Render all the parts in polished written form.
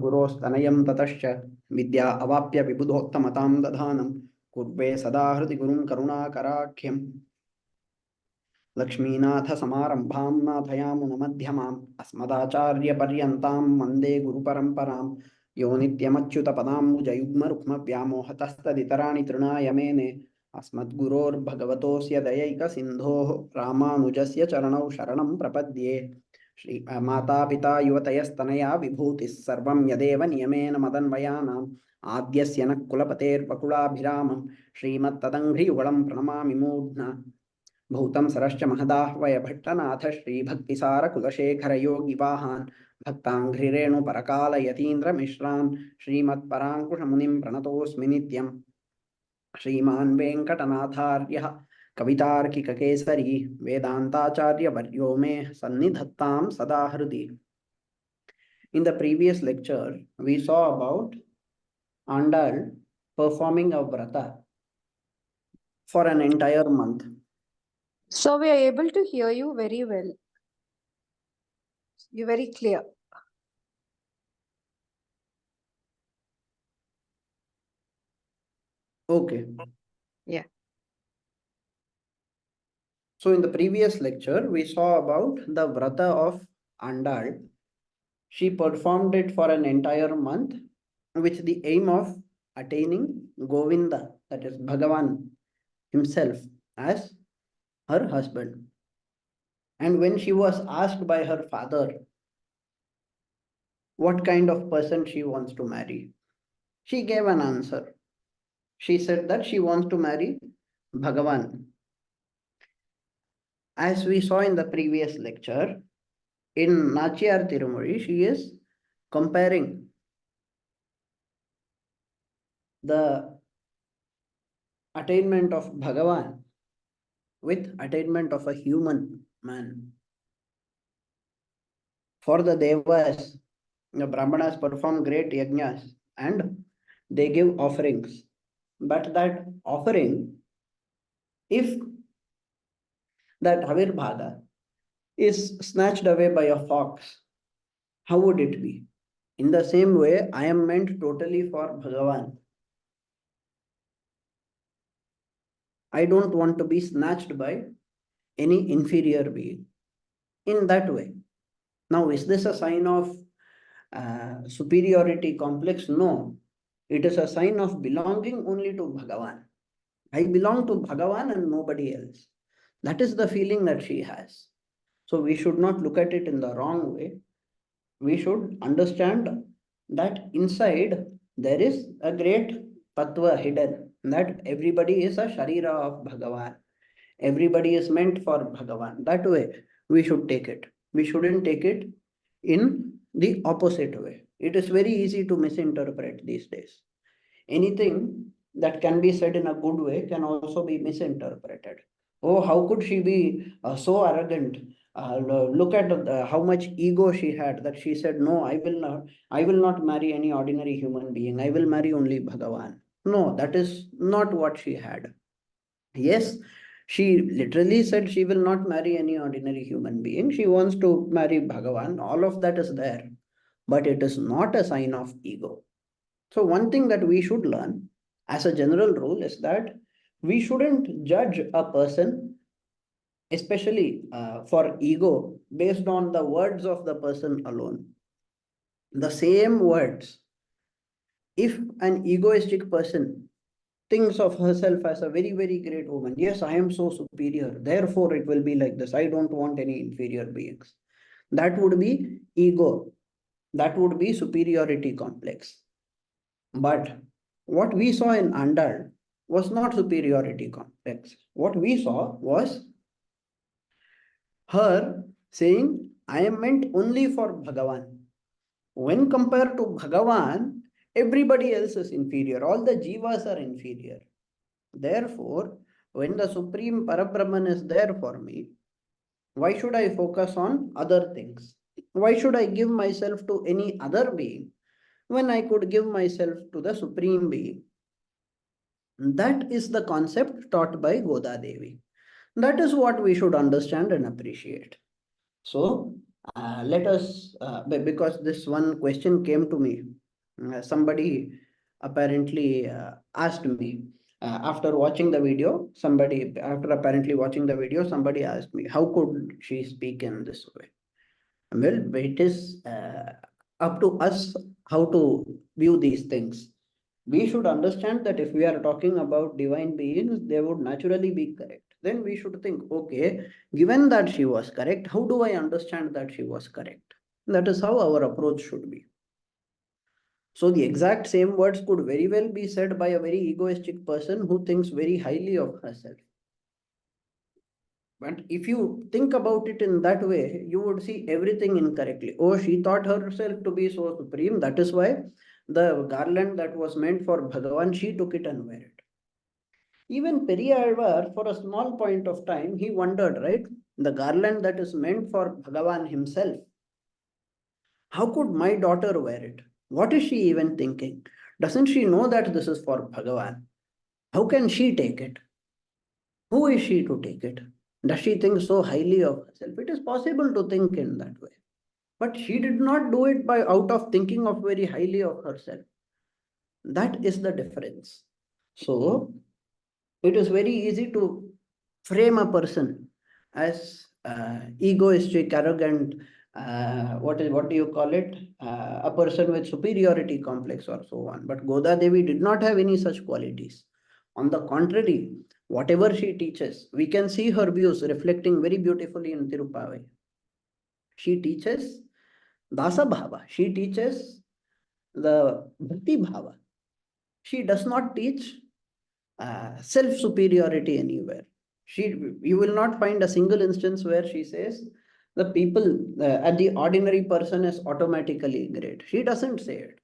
गुरोस्तनयं ततश्च विद्या अवाप्य विबुधोत्तमतां दधानं कुर्वे सदा हृदि गुरुं करुणाकराख्यम् लक्ष्मीनाथ समारंभां नाथयामुनमध्यमाम् अस्मदाचार्यपर्यन्तां वन्दे गुरुपरम्परां यो नित्यमच्युतपदाम्बुजयुग्मरुक्मव्यामोहतस्तदितराणि तृणाय मेने अस्मद्गुरोर्भगवतोऽस्य दयैकसिन्धोः रामानुजस्य चरणौ शरणं प्रपद्ये श्री माता पिता युवतयस्तनया विभूतिः सर्वं यदेव नियमेन मदन्वयानाम् आद्यस्य नः कुलपतेर्वकुलाभिरामं श्रीमत्तदङ्घ्रियुगलं प्रणमामि मूढ्ना भूतं सरश्च महदाह्वय भट्टनाथ श्रीभक्तिसारकुलशेखरयोगिवाहान् भक्ताङ्घ्रिरेणुपरकालयतीन्द्रमिश्रान् श्रीमत्पराङ्कुशमुनिं प्रणतोऽस्मि नित्यम् श्रीमान् वेङ्कटनाथार्यः कवितार्किककेसरी वेदान्ताचार्यवर्यो मे सन्निधत्तां सदा हृदि. In the previous lecture, we saw about Andal performing a vrata for an entire month. So we are able to hear you very well. You're very clear. Okay. Yeah. So in the previous lecture, we saw about the vrata of Andal. She performed it for an entire month with the aim of attaining Govinda, that is Bhagavan himself, as her husband. And when she was asked by her father what kind of person she wants to marry, she gave an answer. She said that she wants to marry Bhagavan. As we saw in the previous lecture, in Nachiyar Tirumozhi, she is comparing the attainment of Bhagavan with attainment of a human man. For the Devas, the Brahmanas perform great yajnas and they give offerings. But that offering, if that Avirbhaga is snatched away by a fox, how would it be? In the same way, I am meant totally for Bhagavan. I don't want to be snatched by any inferior being. In that way. Now, is this a sign of superiority complex? No. It is a sign of belonging only to Bhagavan. I belong to Bhagavan and nobody else. That is the feeling that she has. So we should not look at it in the wrong way. We should understand that inside there is a great Tattva hidden, that everybody is a Sharira of Bhagavan. Everybody is meant for Bhagavan. That way we should take it. We shouldn't take it in the opposite way. It is very easy to misinterpret these days. Anything that can be said in a good way can also be misinterpreted. Oh, how could she be so arrogant? Look at how much ego she had, that she said, no, I will not marry any ordinary human being. I will marry only Bhagavan. No, that is not what she had. Yes, she literally said she will not marry any ordinary human being. She wants to marry Bhagavan. All of that is there, but it is not a sign of ego. So one thing that we should learn as a general rule is that we shouldn't judge a person, especially for ego, based on the words of the person alone. The same words, if an egoistic person thinks of herself as a very, very great woman, yes, I am so superior, therefore it will be like this, I don't want any inferior beings, that would be ego. That would be superiority complex. But what we saw in Andal was not superiority complex. What we saw was her saying, I am meant only for Bhagavan. When compared to Bhagavan, everybody else is inferior. All the jivas are inferior. Therefore, when the Supreme Parabrahman is there for me, why should I focus on other things? Why should I give myself to any other being when I could give myself to the Supreme Being? That is the concept taught by Goda Devi. That is what we should understand and appreciate. So, Let us, because this one question came to me. Somebody apparently asked me after watching the video, after apparently watching the video, somebody asked me, how could she speak in this way? Well, it is up to us how to view these things. We should understand that if we are talking about divine beings, they would naturally be correct. Then we should think, okay, given that she was correct, how do I understand that she was correct? That is how our approach should be. So the exact same words could very well be said by a very egoistic person who thinks very highly of herself. But if you think about it in that way, you would see everything incorrectly. Oh, she thought herself to be so supreme. That is why the garland that was meant for Bhagavan, she took it and wear it. Even Periyalvar, for a small point of time, he wondered, right? The garland that is meant for Bhagavan himself, how could my daughter wear it? What is she even thinking? Doesn't she know that this is for Bhagavan? How can she take it? Who is she to take it? Does she think so highly of herself? It is possible to think in that way. But she did not do it by out of thinking of very highly of herself. That is the difference. So it is very easy to frame a person as egoistic, arrogant, what do you call it? A person with superiority complex or so on. But Goda Devi did not have any such qualities. On the contrary, whatever she teaches, we can see her views reflecting very beautifully in Tirupavai. She teaches Dasa Bhava. She teaches the Bhakti Bhava. She does not teach self superiority anywhere. You will not find a single instance where she says the people, the ordinary person is automatically great. She doesn't say it.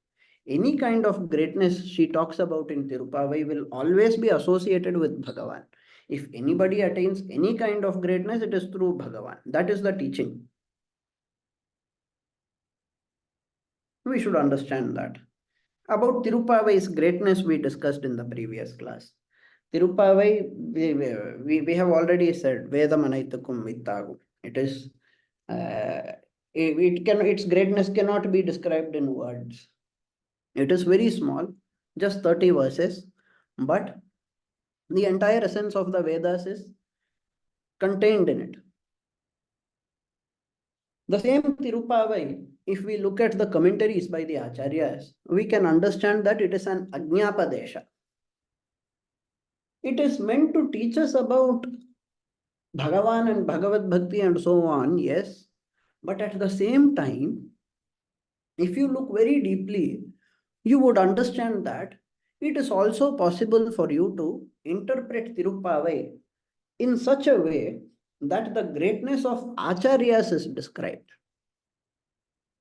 Any kind of greatness she talks about in Tirupavai will always be associated with Bhagavan. If anybody attains any kind of greatness, it is through Bhagavan. That is the teaching. We should understand that. About Tirupavai's greatness, we discussed in the previous class. Tirupavai, we have already said, Vedamanaithakum Vittagu. It is, its greatness cannot be described in words. It is very small, just 30 verses, but the entire essence of the Vedas is contained in it. The same Tirupavai, if we look at the commentaries by the Acharyas, we can understand that it is an Ajnapadesha. It is meant to teach us about Bhagavan and Bhagavad Bhakti and so on, yes. But at the same time, if you look very deeply, you would understand that it is also possible for you to interpret Tirupavai in such a way that the greatness of Acharyas is described.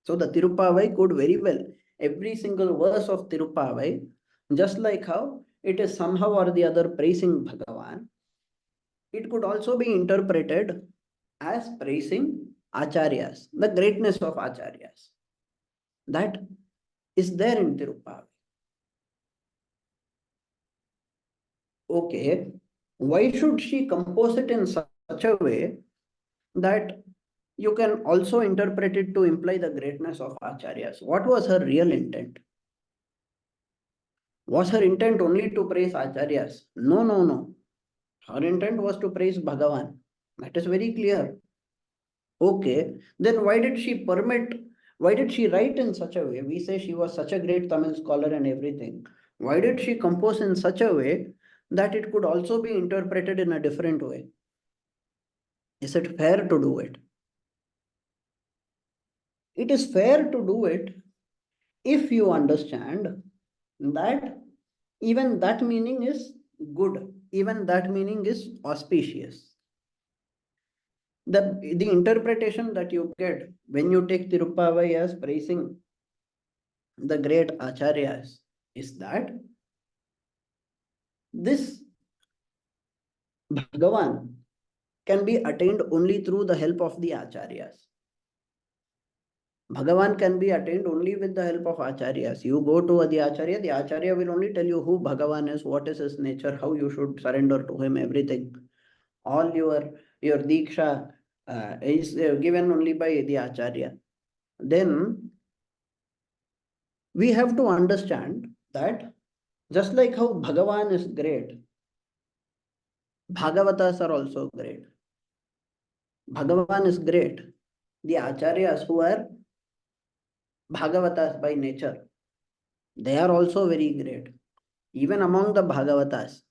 So the Tirupavai could very well, every single verse of Tirupavai, just like how it is somehow or the other praising Bhagavan, it could also be interpreted as praising Acharyas, the greatness of Acharyas. That is there in Tirupavai. Okay, why should she compose it in such a way that you can also interpret it to imply the greatness of Acharyas? What was her real intent? Was her intent only to praise Acharyas? No, no, no. Her intent was to praise Bhagavan. That is very clear. Okay, then why did she write in such a way? We say she was such a great Tamil scholar and everything. Why did she compose in such a way that it could also be interpreted in a different way? Is it fair to do it? It is fair to do it if you understand that even that meaning is good, even that meaning is auspicious. The interpretation that you get when you take Tirupavai as praising the great acharyas is that this Bhagavan can be attained only through the help of the acharyas. Bhagavan can be attained only with the help of acharyas. You go to the acharya will only tell you who Bhagavan is, what is his nature, how you should surrender to him, everything. All your diksha, is given only by the Acharya, then we have to understand that just like how Bhagavan is great, Bhagavatas are also great. Bhagavan is great. The Acharyas who are Bhagavatas by nature, they are also very great. Even among the Bhagavatas,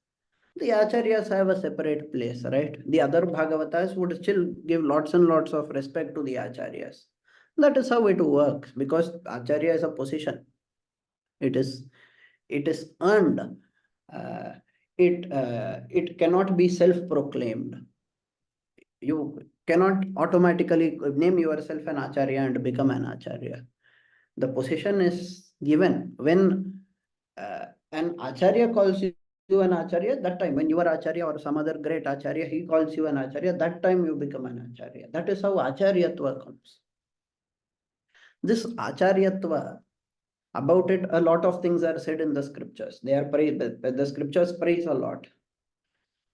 the Acharyas have a separate place, right? The other Bhagavatas would still give lots and lots of respect to the Acharyas. That is how it works because Acharya is a position. It is earned. Uh, it cannot be self-proclaimed. You cannot automatically name yourself an Acharya and become an Acharya. The position is given when an Acharya calls you an Acharya. That time when you are Acharya or some other great Acharya, he calls you an Acharya. That time you become an Acharya. That is how Acharyatva comes. This Acharyatva, about it, a lot of things are said in the scriptures. They are praised. The scriptures praise a lot.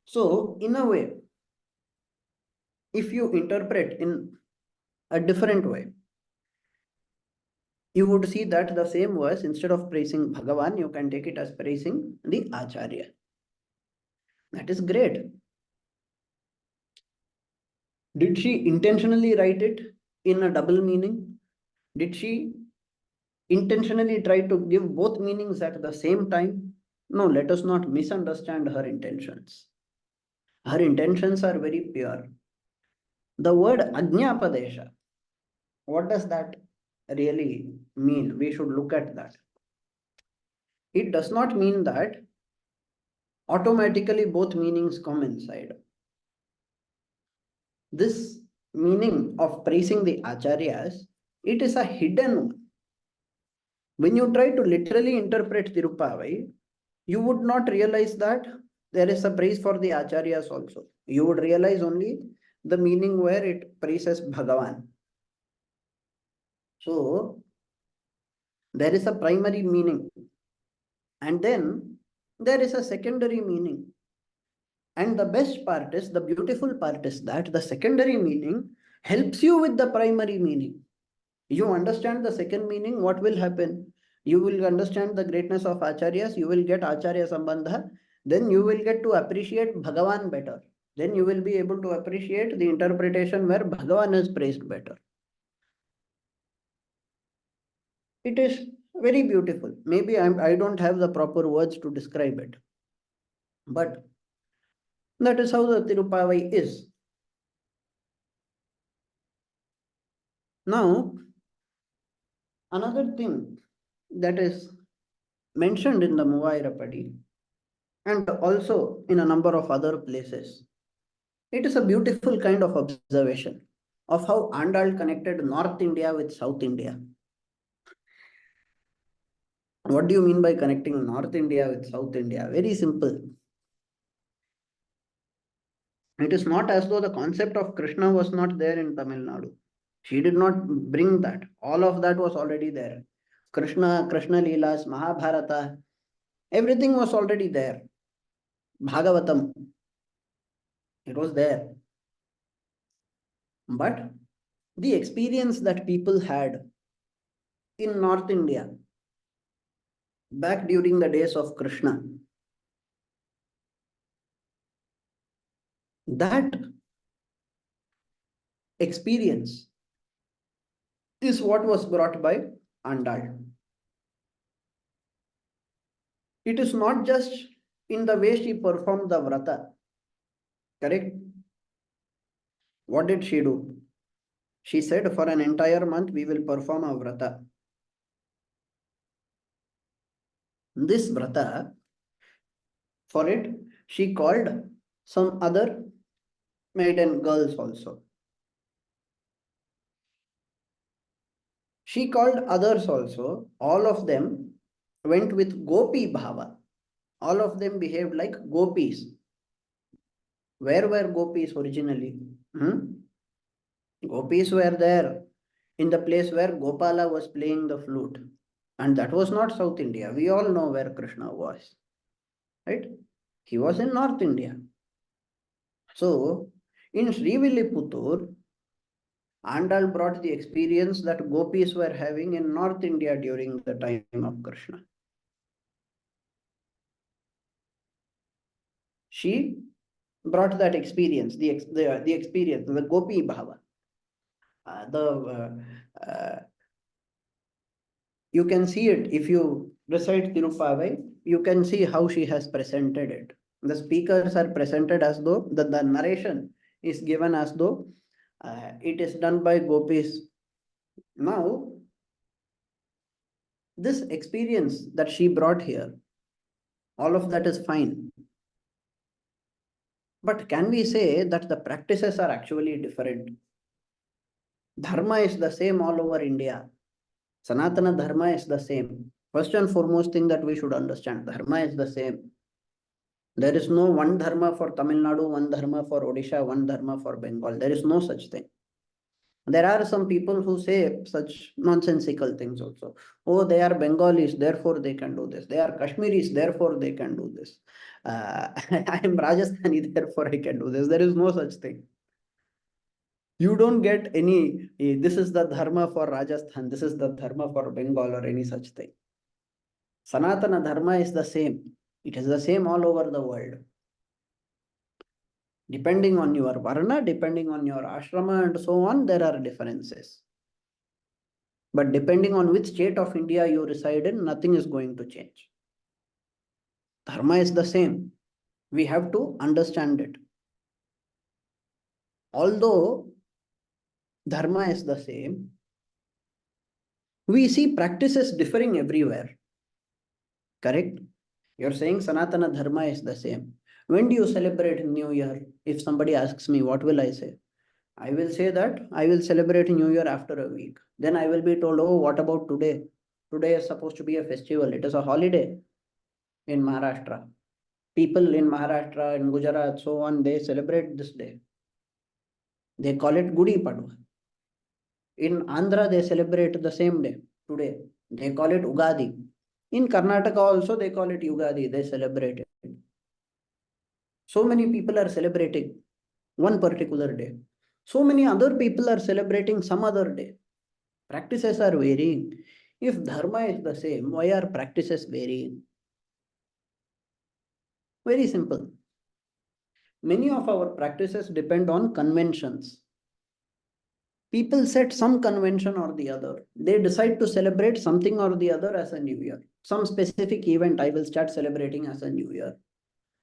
So, in a way, if you interpret in a different way, you would see that the same verse, instead of praising Bhagavan, you can take it as praising the Acharya. That is great. Did she intentionally write it in a double meaning? Did she intentionally try to give both meanings at the same time? No, let us not misunderstand her intentions. Her intentions are very pure. The word Ajnapadesha, what does that really mean? We should look at that. It does not mean that automatically both meanings come inside. This meaning of praising the acharyas, it is a hidden one. When you try to literally interpret Tirupavai, you would not realize that there is a praise for the acharyas also. You would realize only the meaning where it praises Bhagavan. So, there is a primary meaning. And then there is a secondary meaning. And the best part is, the beautiful part is that the secondary meaning helps you with the primary meaning. You understand the second meaning, what will happen? You will understand the greatness of Acharyas, you will get Acharya Sambandha, then you will get to appreciate Bhagavan better. Then you will be able to appreciate the interpretation where Bhagavan is praised better. It is very beautiful. Maybe I don't have the proper words to describe it. But that is how the Tirupavai is. Now, another thing that is mentioned in the Muvairapadi and also in a number of other places, it is a beautiful kind of observation of how Andal connected North India with South India. What do you mean by connecting North India with South India? Very simple. It is not as though the concept of Krishna was not there in Tamil Nadu. She did not bring that. All of that was already there. Krishna Leelas, Mahabharata, everything was already there. Bhagavatam, it was there. But the experience that people had in North India back during the days of Krishna, that experience is what was brought by Andal. It is not just in the way she performed the vrata. Correct? What did she do? She said, for an entire month, we will perform a vrata. This vrata, for it, she called some other maiden girls also. She called others also. All of them went with Gopi Bhava. All of them behaved like gopis. Where were gopis originally? Gopis were there in the place where Gopala was playing the flute. And that was not South India. We all know where Krishna was. Right? He was in North India. So, in Srivilliputur, Andal brought the experience that gopis were having in North India during the time of Krishna. She brought that experience, the experience, the gopi bhava. You can see it if you recite Tirupavai, you can see how she has presented it. The speakers are presented as though the narration is given as though it is done by gopis. Now, this experience that she brought here, all of that is fine. But can we say that the practices are actually different? Dharma is the same all over India. Sanatana Dharma is the same. First and foremost thing that we should understand, Dharma is the same. There is no one Dharma for Tamil Nadu, one Dharma for Odisha, one Dharma for Bengal. There is no such thing. There are some people who say such nonsensical things also. Oh, they are Bengalis, therefore they can do this. They are Kashmiris, therefore they can do this. I am Rajasthani, therefore I can do this. There is no such thing. You don't get any, this is the Dharma for Rajasthan, this is the Dharma for Bengal or any such thing. Sanatana Dharma is the same. It is the same all over the world. Depending on your varna, depending on your ashrama and so on, there are differences. But depending on which state of India you reside in, nothing is going to change. Dharma is the same. We have to understand it. Although Dharma is the same, we see practices differing everywhere. Correct? You're saying Sanatana Dharma is the same. When do you celebrate New Year? If somebody asks me, what will I say? I will say that I will celebrate New Year after a week. Then I will be told, oh, what about today? Today is supposed to be a festival. It is a holiday in Maharashtra. People in Maharashtra, in Gujarat, so on, they celebrate this day. They call it Gudi Padwa. In Andhra, they celebrate the same day, today. They call it Ugadi. In Karnataka also, they call it Yugadi. They celebrate it. So many people are celebrating one particular day. So many other people are celebrating some other day. Practices are varying. If Dharma is the same, why are practices varying? Very simple. Many of our practices depend on conventions. People set some convention or the other. They decide to celebrate something or the other as a new year. Some specific event I will start celebrating as a new year.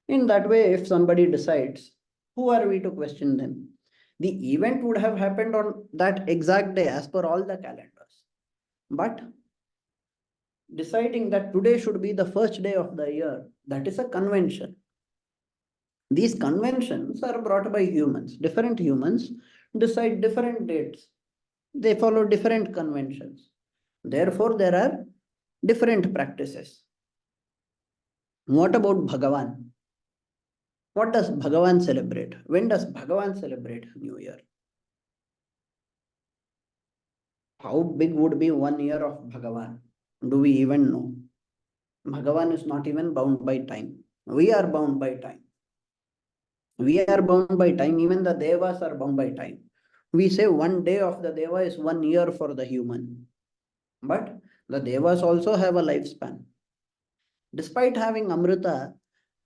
In that way, if somebody decides, who are we to question them? The event would have happened on that exact day as per all the calendars. But deciding that today should be the first day of the year, that is a convention. These conventions are brought by humans. Different humans decide different dates. They follow different conventions. Therefore, there are different practices. What about Bhagavan? What does Bhagavan celebrate? When does Bhagavan celebrate New Year? How big would be 1 year of Bhagavan? Do we even know? Bhagavan is not even bound by time. We are bound by time. We are bound by time. Even the Devas are bound by time. We say 1 day of the Deva is 1 year for the human. But the Devas also have a lifespan. Despite having Amrita,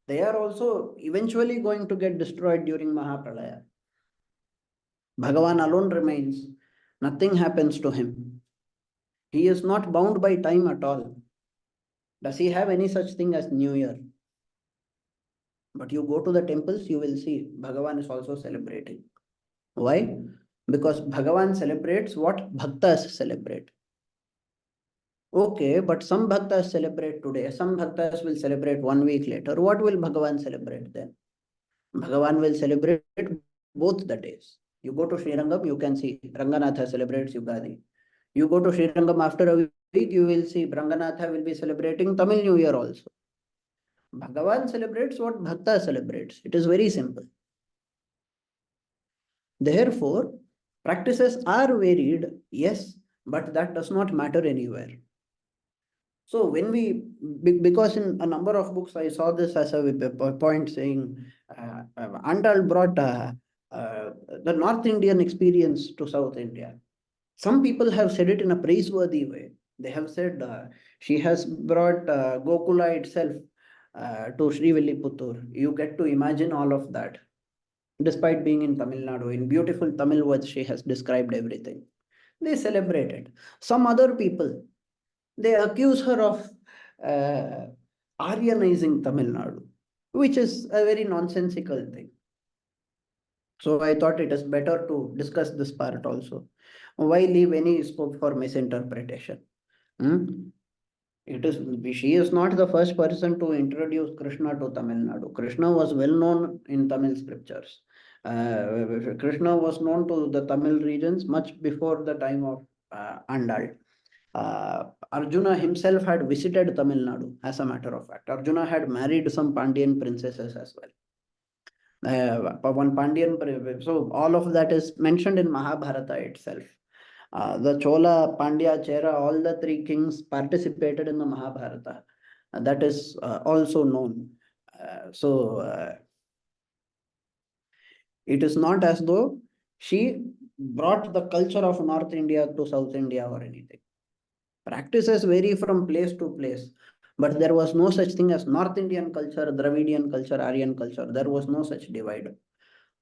they are also eventually going to get destroyed during Mahapralaya. Bhagavan alone remains. Nothing happens to him. He is not bound by time at all. Does he have any such thing as New Year? But you go to the temples, you will see Bhagavan is also celebrating. Why? Because Bhagavan celebrates what bhaktas celebrate. Okay, but some bhaktas celebrate today, some bhaktas will celebrate 1 week later. What will Bhagavan celebrate then? Bhagavan will celebrate both the days. You go to Srirangam, you can see Ranganatha celebrates Yugadi. You go to Srirangam after a week, you will see Ranganatha will be celebrating Tamil New Year also. Bhagavan celebrates what Bhakta celebrates. It is very simple. Therefore, practices are varied, yes, but that does not matter anywhere. So when we, because in a number of books I saw this as a point saying, Andal brought the North Indian experience to South India. Some people have said it in a praiseworthy way. They have said she has brought Gokula itself to Shri Villiputtur. You get to imagine all of that. Despite being in Tamil Nadu, in beautiful Tamil words, she has described everything. They celebrate it. Some other people, they accuse her of uh, Aryanizing Tamil Nadu, which is a very nonsensical thing. So I thought it is better to discuss this part also. Why leave any scope for misinterpretation? Hmm? It is she is not the first person to introduce Krishna to Tamil Nadu. Krishna was well known in Tamil scriptures. Krishna was known to the Tamil regions much before the time of Andal. Arjuna himself had visited Tamil Nadu, as a matter of fact. Arjuna had married some Pandyan princesses as well. One Pandyan, so all of that is mentioned in Mahabharata itself. The Chola, Pandya, Chera, all the three kings participated in the Mahabharata. That is also known. It is not as though she brought the culture of North India to South India or anything. Practices vary from place to place, but there was no such thing as North Indian culture, Dravidian culture, Aryan culture. There was no such divide.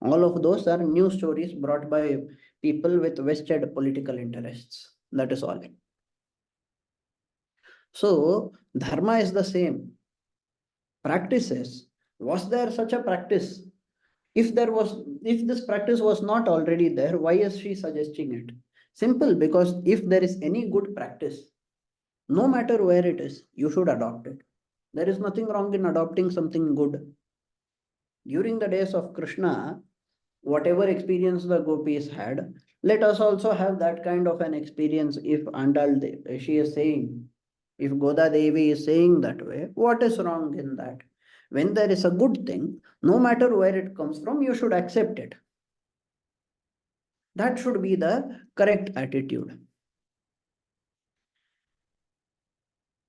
All of those are new stories brought by people with vested political interests. That is all. So, dharma is the same. Practices. Was there such a practice? If this practice was not already there, why is she suggesting it? Simple, because if there is any good practice, no matter where it is, you should adopt it. There is nothing wrong in adopting something good. During the days of Krishna, whatever experience the gopis had, let us also have that kind of an experience. If she is saying, if Goda Devi is saying that way, what is wrong in that? When there is a good thing, no matter where it comes from, you should accept it. That should be the correct attitude.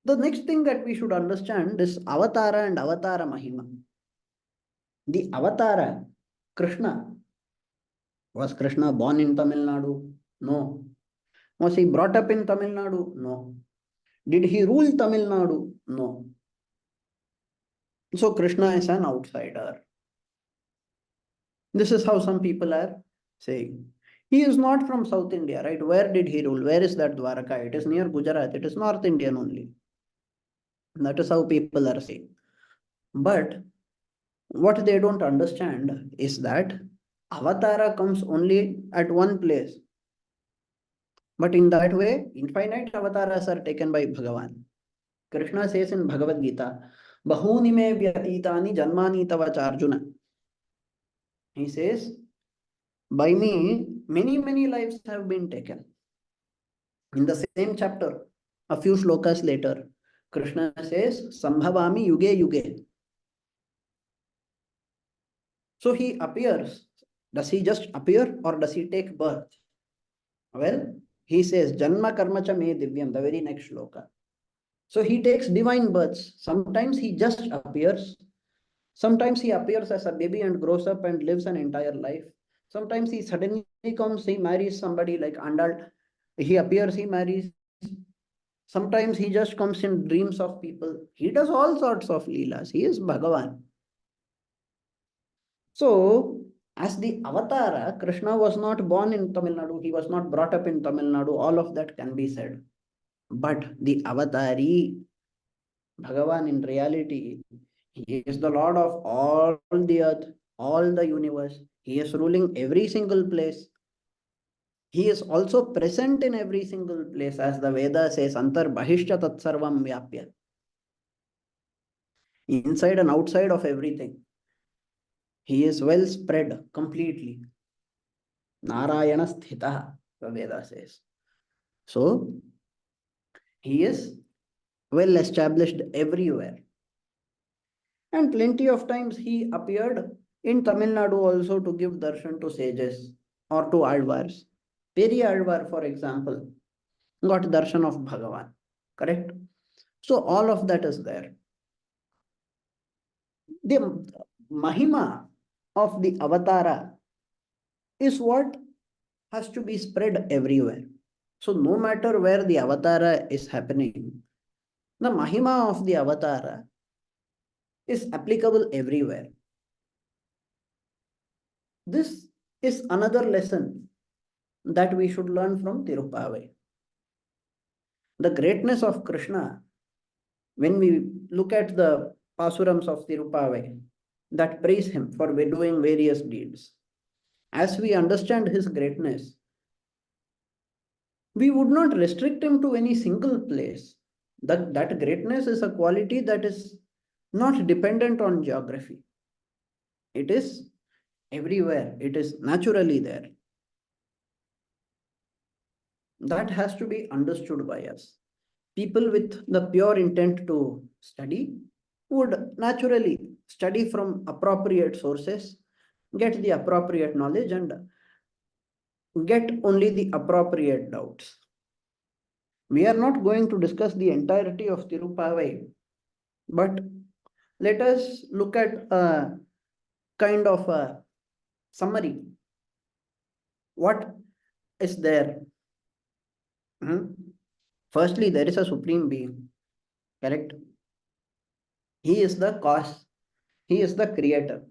The next thing that we should understand is Avatara and Avatara Mahima. The Avatara, Krishna, was Krishna born in Tamil Nadu? No. Was he brought up in Tamil Nadu? No. Did he rule Tamil Nadu? No. So Krishna is an outsider. This is how some people are saying. He is not from South India, right? Where did he rule? Where is that Dwaraka? It is near Gujarat. It is North Indian only. That is how people are saying. But what they don't understand is that Avatara comes only at one place. But in that way, infinite avatars are taken by Bhagavan. Krishna says in Bhagavad Gita, Bahuni me vyatitani janmani tavacha Arjuna. He says, by me, many lives have been taken. In the same chapter, a few shlokas later, Krishna says, Sambhavami yuge yuge. So he appears. Does he just appear or does he take birth? Well, he says, Janma karmacha me divyam, the very next shloka. So he takes divine births. Sometimes he just appears. Sometimes he appears as a baby and grows up and lives an entire life. Sometimes he suddenly comes, he marries somebody like Andal. He appears, he marries. Sometimes he just comes in dreams of people. He does all sorts of leelas. He is Bhagavan. So, as the Avatara, Krishna was not born in Tamil Nadu. He was not brought up in Tamil Nadu. All of that can be said. But the Avatari, Bhagavan in reality, he is the Lord of all the earth, all the universe. He is ruling every single place. He is also present in every single place, as the Veda says, Antar Bahishya Tat Sarvam Vyapya. Inside and outside of everything. He is well spread completely. Narayana Sthita, the Veda says. So, he is well established everywhere. And plenty of times he appeared in Tamil Nadu also to give darshan to sages or to Alvars. Peri Alvar, for example, got darshan of Bhagavan. Correct? So all of that is there. The Mahima of the Avatara is what has to be spread everywhere. So no matter where the avatara is happening, the mahima of the avatara is applicable everywhere. This is another lesson that we should learn from Tirupavai. The greatness of Krishna, when we look at the pasurams of Tirupavai that praise him for doing various deeds, as we understand his greatness, we would not restrict him to any single place. That greatness is a quality that is not dependent on geography. It is everywhere. It is naturally there. That has to be understood by us. People with the pure intent to study would naturally study from appropriate sources, get the appropriate knowledge, and get only the appropriate doubts. We are not going to discuss the entirety of Tirupavai, but let us look at a kind of a summary. What is there? Firstly, there is a supreme being, correct? He is the cause. He is the creator,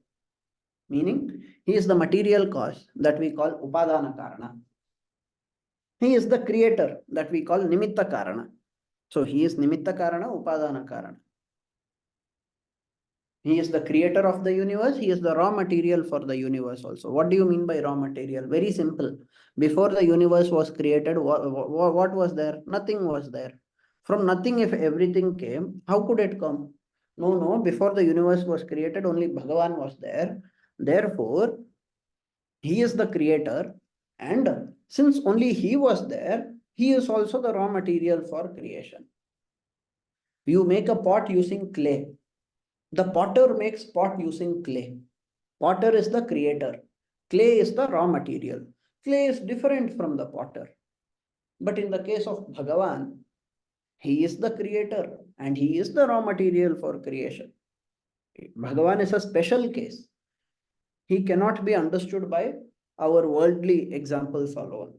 meaning he is the material cause that we call Upadana Karana. He is the creator that we call Nimitta Karana. So he is Nimitta Karana, Upadana Karana. He is the creator of the universe. He is the raw material for the universe also. What do you mean by raw material? Very simple. Before the universe was created, what was there? Nothing was there. From nothing, if everything came, how could it come? No. Before the universe was created, only Bhagavan was there. Therefore, he is the creator. And since only he was there, he is also the raw material for creation. You make a pot using clay. The potter makes pot using clay. Potter is the creator. Clay is the raw material. Clay is different from the potter. But in the case of Bhagavan, he is the creator and he is the raw material for creation. Bhagavan is a special case. He cannot be understood by our worldly examples alone.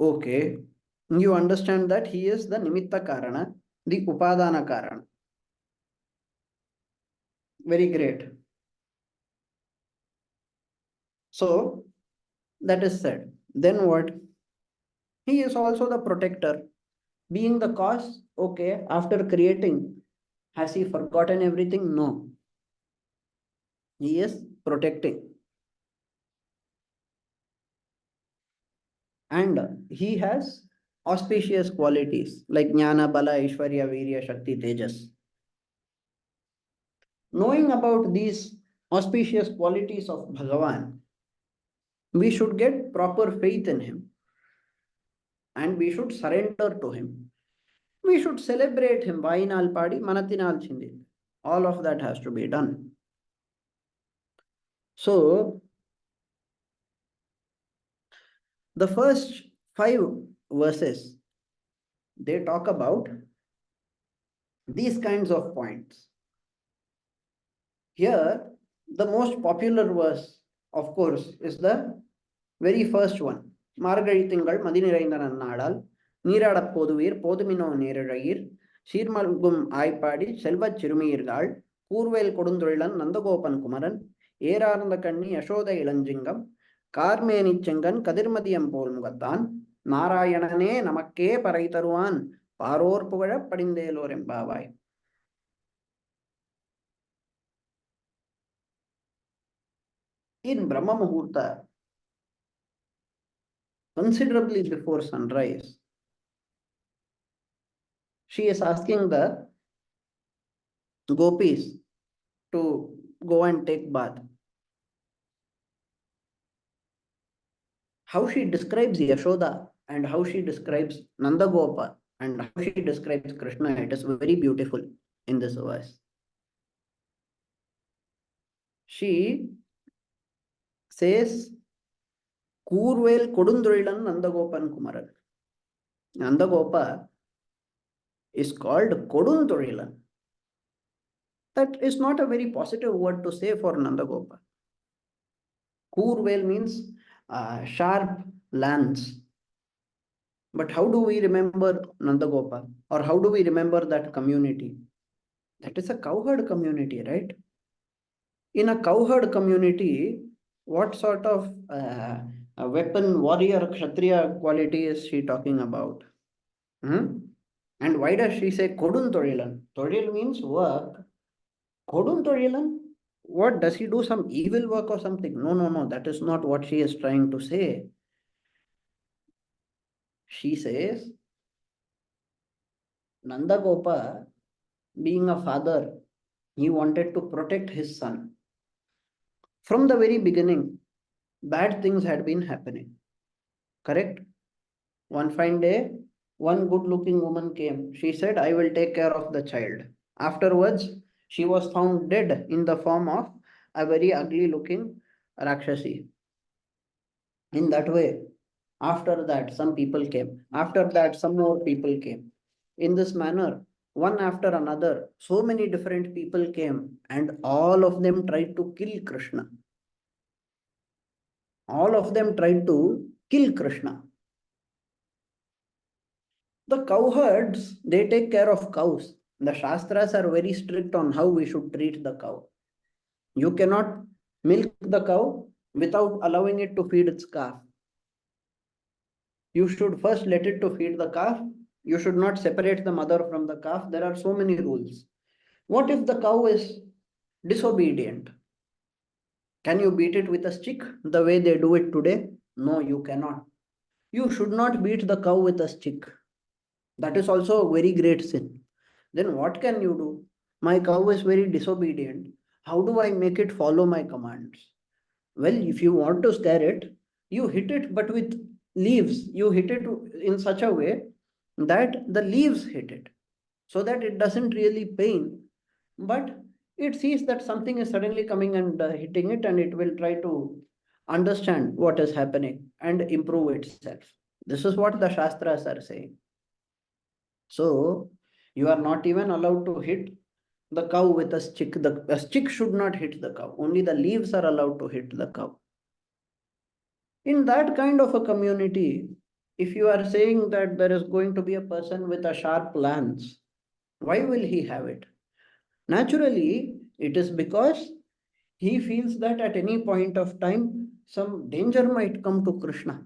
Okay, you understand that he is the Nimitta Karana, the Upadana Karana. Very great. So, that is said. Then what? He is also the protector. Being the cause, okay, after creating, has he forgotten everything? No. He is protecting. And he has auspicious qualities like Jnana, Bala, Ishwarya, Virya, Shakti, Tejas. Knowing about these auspicious qualities of Bhagavan, we should get proper faith in him and we should surrender to him. We should celebrate him. Vainal Padi, Manatinal Chindi. All of that has to be done. So, the first 5 verses, they talk about these kinds of points. Here, the most popular verse, of course, is the very first one. மார்கழி திங்கள் மதிநிறைந்த நன்னாடால் நீராடப் போதுவீர் போதுமினோ நேரிழையீர் சீர்மல்கும் ஆய்ப்பாடி செல்வச் சிறுமியீர்கள் கூர்வேல் கொடுந்தொழிலன் நந்தகோபன் குமரன் ஏரார்ந்த கண்ணி யசோத இளஞ்சிங்கம் கார்மேனி செங்கன் கதிர்மதியம் போல் முகத்தான் நாராயணனே நமக்கே பறை தருவான் பாரோர் புகழப் படிந்தேலோர் எம்பாவாய். In Brahma Muhurta, considerably before sunrise, she is asking the gopis to go and take bath. How she describes Yashoda and how she describes Nandagopa and how she describes Krishna, it is very beautiful in this verse. She says, Kurvel Kodundurilan Nandagopan Kumaran. Nandagopa is called Kodundurilan. That is not a very positive word to say for Nandagopa. Kurvel means sharp lance. But how do we remember Nandagopal? Or how do we remember that community? That is a cowherd community, right? In a cowherd community, what sort of a weapon, warrior, kshatriya quality is she talking about? Hmm? And why does she say Kodun Torilan? Toril means work. Kodun Torilan? What does he do? Some evil work or something? No, no, no. That is not what she is trying to say. She says Nandagopa, being a father, he wanted to protect his son. From the very beginning, bad things had been happening. Correct? One fine day, one good looking woman came. She said, I will take care of the child. Afterwards, she was found dead in the form of a very ugly looking Rakshasi. In that way, after that, some people came. After that, some more people came. In this manner, one after another, so many different people came, and all of them tried to kill Krishna. All of them tried to kill Krishna. The cowherds, they take care of cows. The Shastras are very strict on how we should treat the cow. You cannot milk the cow without allowing it to feed its calf. You should first let it to feed the calf. You should not separate the mother from the calf. There are so many rules. What if the cow is disobedient? Can you beat it with a stick the way they do it today? No, you cannot. You should not beat the cow with a stick. That is also a very great sin. Then what can you do? My cow is very disobedient. How do I make it follow my commands? Well, if you want to scare it, you hit it, but with leaves. You hit it in such a way that the leaves hit it so that it doesn't really pain, but it sees that something is suddenly coming and hitting it, and it will try to understand what is happening and improve itself. This is what the Shastras are saying. So, you are not even allowed to hit the cow with a stick. A stick should not hit the cow. Only the leaves are allowed to hit the cow. In that kind of a community, if you are saying that there is going to be a person with a sharp lance, why will he have it? Naturally, it is because he feels that at any point of time, some danger might come to Krishna.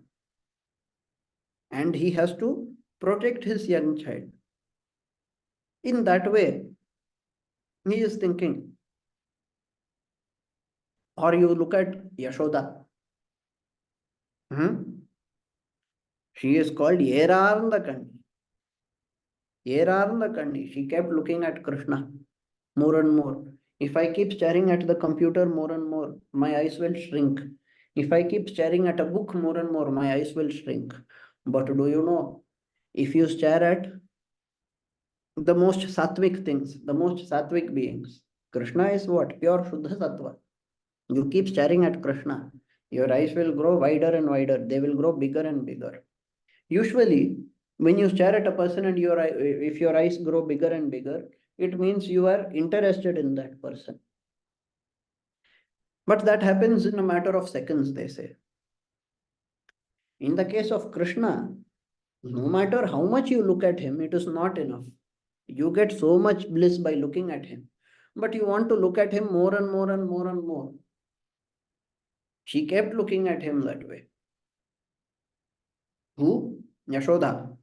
And he has to protect his young child. In that way, he is thinking. Or you look at Yashoda. She is called Yerarandakandi. Yerarandakandi. She kept looking at Krishna more and more. If I keep staring at the computer more and more, my eyes will shrink. If I keep staring at a book more and more, my eyes will shrink. But do you know, if you stare at the most sattvic things, the most sattvic beings, Krishna is what? Pure Shuddha Sattva. You keep staring at Krishna, your eyes will grow wider and wider. They will grow bigger and bigger. Usually, when you stare at a person and if your eyes grow bigger and bigger, it means you are interested in that person. But that happens in a matter of seconds, they say. In the case of Krishna, no matter how much you look at him, it is not enough. You get so much bliss by looking at him. But you want to look at him more and more and more and more. She kept looking at him that way. Who? Yashoda.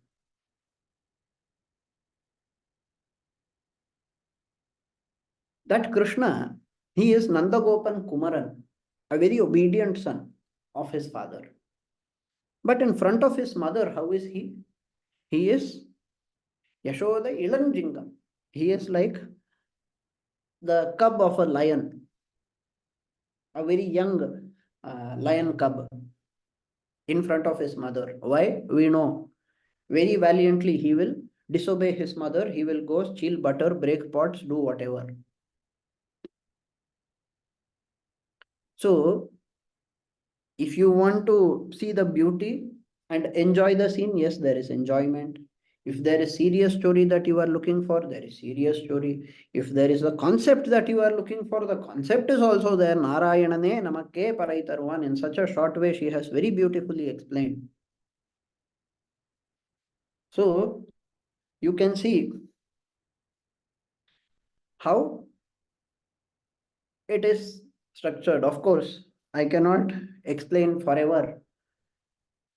That Krishna, he is Nandagopan Kumaran, a very obedient son of his father. But in front of his mother, how is he? He is Yashoda Ilanjingam. He is like the cub of a lion, a very young lion cub in front of his mother. Why? We know. Very valiantly he will disobey his mother. He will go steal butter, break pots, do whatever. So, if you want to see the beauty and enjoy the scene, yes, there is enjoyment. If there is serious story that you are looking for, there is serious story. If there is a concept that you are looking for, the concept is also there. Narayanane namakke paraitarvan. In such a short way, she has very beautifully explained. So you can see how it is structured. Of course, I cannot explain forever.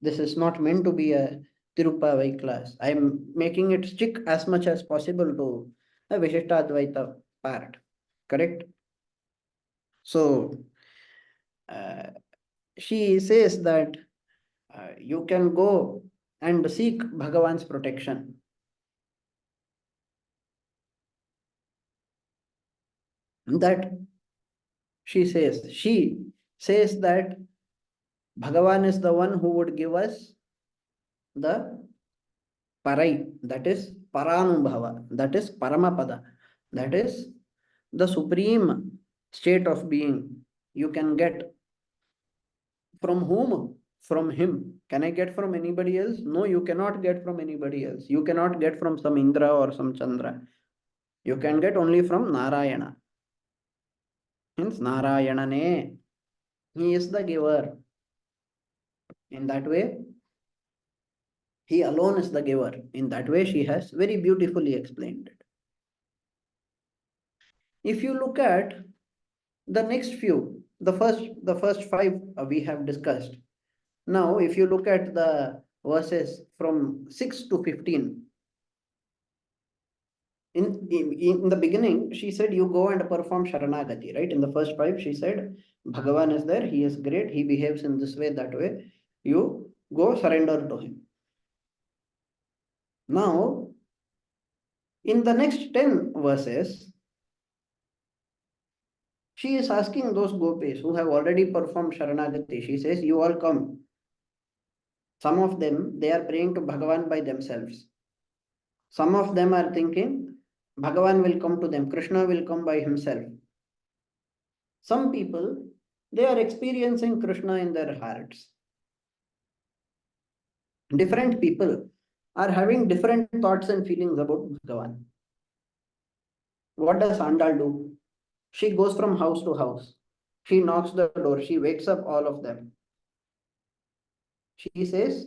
This is not meant to be a Tirupavai class. I am making it stick as much as possible to the Vishishtadvaitha part. Correct? So uh, she says that you can go and seek Bhagavan's protection. That she says that Bhagavan is the one who would give us the parai, that is paranubhava, that is paramapada, that is the supreme state of being. You can get from whom? From him. Can I get from anybody else? No, you cannot get from anybody else. You cannot get from some Indra or some Chandra. You can get only from Narayana. Hence Narayanane. He is the giver. In that way, he alone is the giver. In that way, she has very beautifully explained it. If you look at the next few, the first five we have discussed. Now, if you look at the verses from 6 to 15, in the beginning, she said, you go and perform Sharanagati, right? In the first five, she said, Bhagavan is there, he is great, he behaves in this way, that way. You go surrender to him. Now, in the next 10 verses, she is asking those gopis who have already performed Sharanagati. She says, you all come. Some of them, they are praying to Bhagavan by themselves. Some of them are thinking, Bhagavan will come to them, Krishna will come by himself. Some people, they are experiencing Krishna in their hearts. Different people are having different thoughts and feelings about Bhagavan. What does Andal do? She goes from house to house. She knocks the door. She wakes up all of them. She says,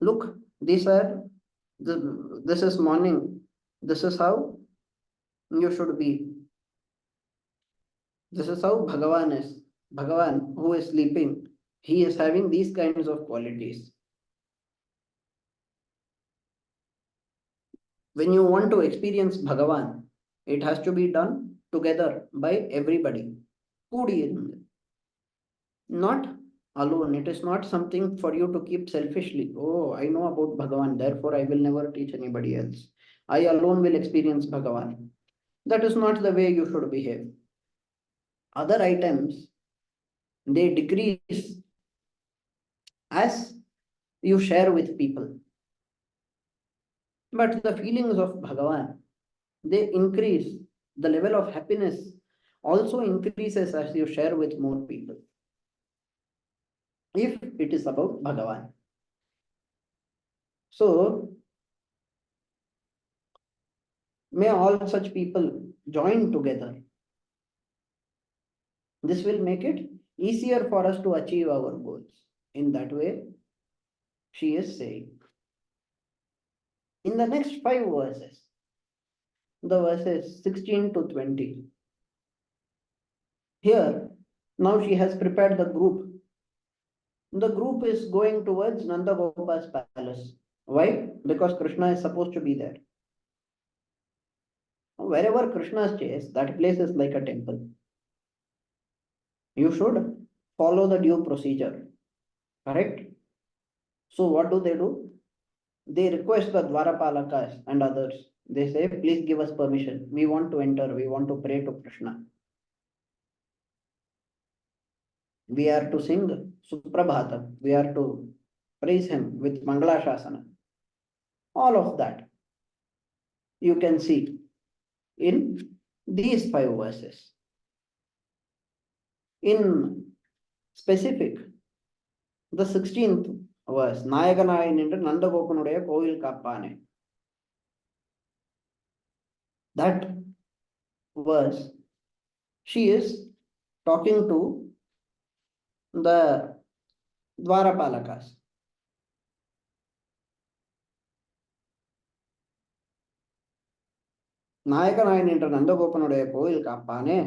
look, this is morning. This is how you should be. This is how Bhagavan is. Bhagavan, who is sleeping, he is having these kinds of qualities. When you want to experience Bhagavan, it has to be done together by everybody. Not alone. It is not something for you to keep selfishly. Oh, I know about Bhagavan, therefore I will never teach anybody else. I alone will experience Bhagavan. That is not the way you should behave. Other items, they decrease as you share with people. But the feelings of Bhagavan, they increase. The level of happiness also increases as you share with more people. If it is about Bhagavan. So, may all such people join together. This will make it easier for us to achieve our goals. In that way, she is saying. In the next five verses, the verses 16 to 20, here, now she has prepared the group. The group is going towards Nanda Gopal's palace. Why? Because Krishna is supposed to be there. Wherever Krishna stays, that place is like a temple. You should follow the due procedure. Correct? So what do? They request the Dwarapalakas and others. They say, please give us permission. We want to enter. We want to pray to Krishna. We are to sing Suprabhatam. We are to praise him with Mangala Shasana. All of that you can see in these five verses. In specific, the 16th verse, Nayaganayan என்று நந்தகோபனுடைய கோயில் காப்பானே. that verse, she is talking to the Dwarapalakas. நாயகனாய் நின்ற நந்தகோபனுடைய கோயில் காப்பானே,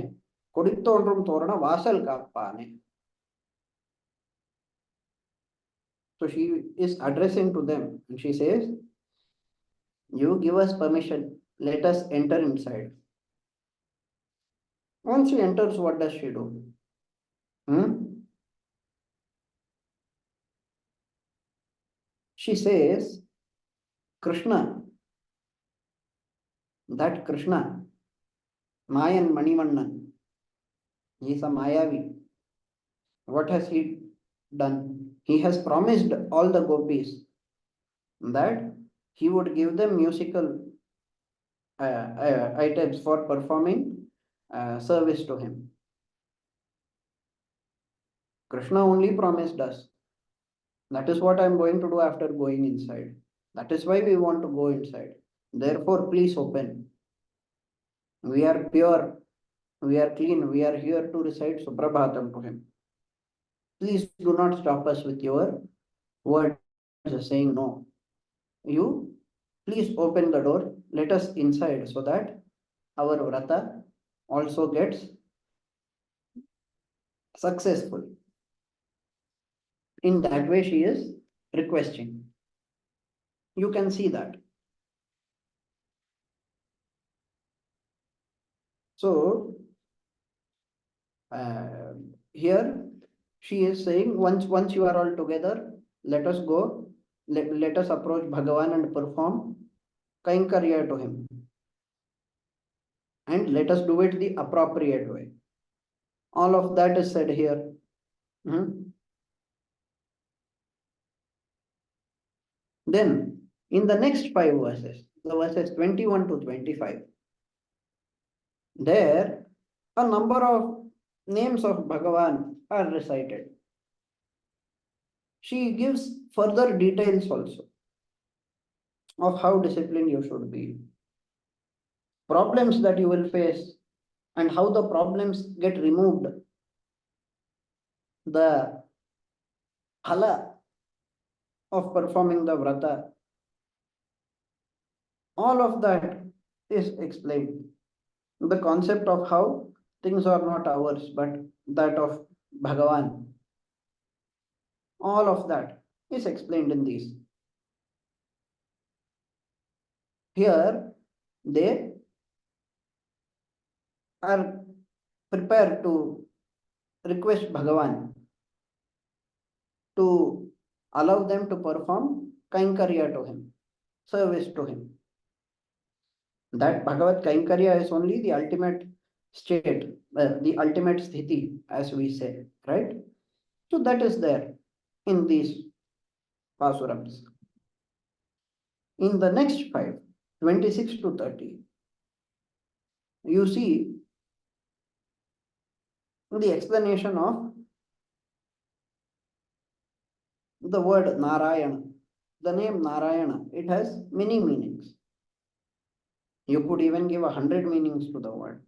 கொடித்தோன்றும் தோரண வாசல் காப்பானே. So she is addressing to them and she says, you give us permission, let us enter inside. Once she enters, what does she do? She says, Krishna, that Krishna, Mayan Manivannan, he is a Mayavi. What has he done? He has promised all the gopis that he would give them musical items for performing service to him. Krishna only promised us. That is what I am going to do after going inside. That is why we want to go inside. Therefore, please open. We are pure, we are clean, we are here to recite Suprabhatam to him. Please do not stop us with your words saying no. You please open the door, let us inside so that our vrata also gets successful. In that way, she is requesting. You can see that. So, here she is saying, once you are all together, let us go, let us approach Bhagavan and perform Kainkarya to him. And let us do it the appropriate way. All of that is said here. Then, in the next 5 verses, the verses 21 to 25, there a number of names of Bhagavan are recited. She gives further details also of how disciplined you should be, problems that you will face, and how the problems get removed. The phala of performing the vrata, all of that is explained. The concept of how things are not ours but that of Bhagavan, all of that is explained in these. Here they are prepared to request Bhagavan to allow them to perform Kainkarya to him, service to him. That Bhagavat Kainkarya is only the ultimate state, the ultimate sthiti, as we say, right? So that is there in these pasurams. In the next 5, 26 to 30, you see the explanation of the word Narayana. The name Narayana, it has many meanings. You could even give 100 meanings to the word.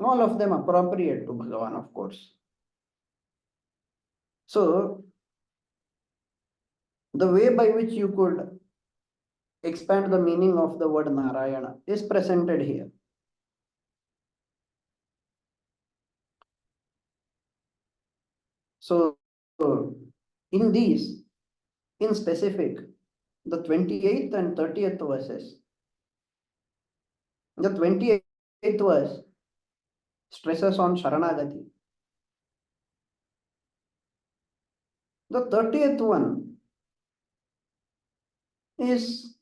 All of them appropriate to Bhagavan, of course. So, the way by which you could expand the meaning of the word Narayana is presented here. So, in these, in specific, the 28th and 30th verses, the 28th verse stresses on Sharanagati. The 30th one is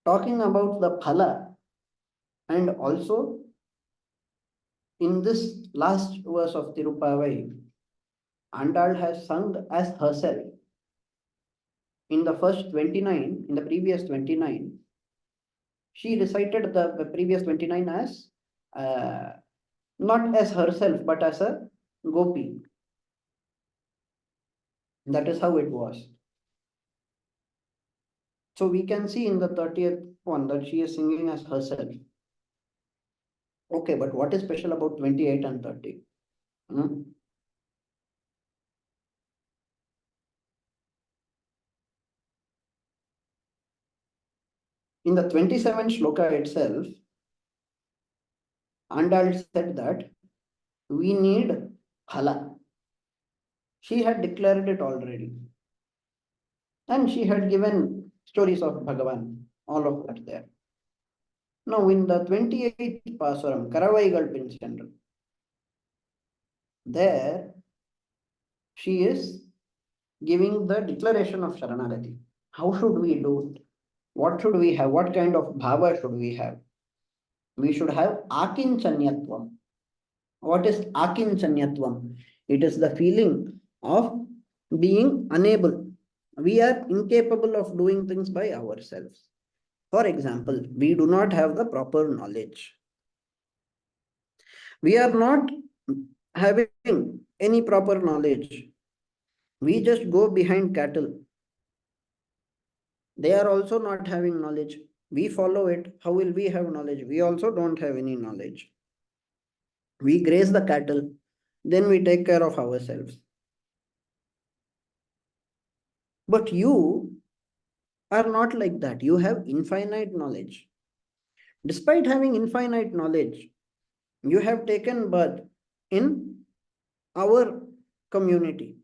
talking about the phala, and also in this last verse of Tirupavai, Andal has sung as herself. In the first 29, in the previous 29, she recited the previous 29 as not as herself but as a gopi. That is how it was. So we can see in the 30th one that she is singing as herself. Okay, but what is special about 28 and 30? Hmm? In the 27th shloka itself, Andal said that we need phala. She had declared it already. And she had given stories of Bhagavan, all of that there. Now in the 28th Pasuram, Karavaigal Pinchandra, there she is giving the declaration of Sharanagati. How should we do it? What should we have? What kind of bhava should we have? We should have akinchanyatvam. What is akinchanyatvam? It is the feeling of being unable. We are incapable of doing things by ourselves. For example, we do not have the proper knowledge. We are not having any proper knowledge. We just go behind cattle. They are also not having knowledge. We follow it. How will we have knowledge? We also don't have any knowledge. We graze the cattle, then we take care of ourselves. But you are not like that. You have infinite knowledge. Despite having infinite knowledge, you have taken birth in our community.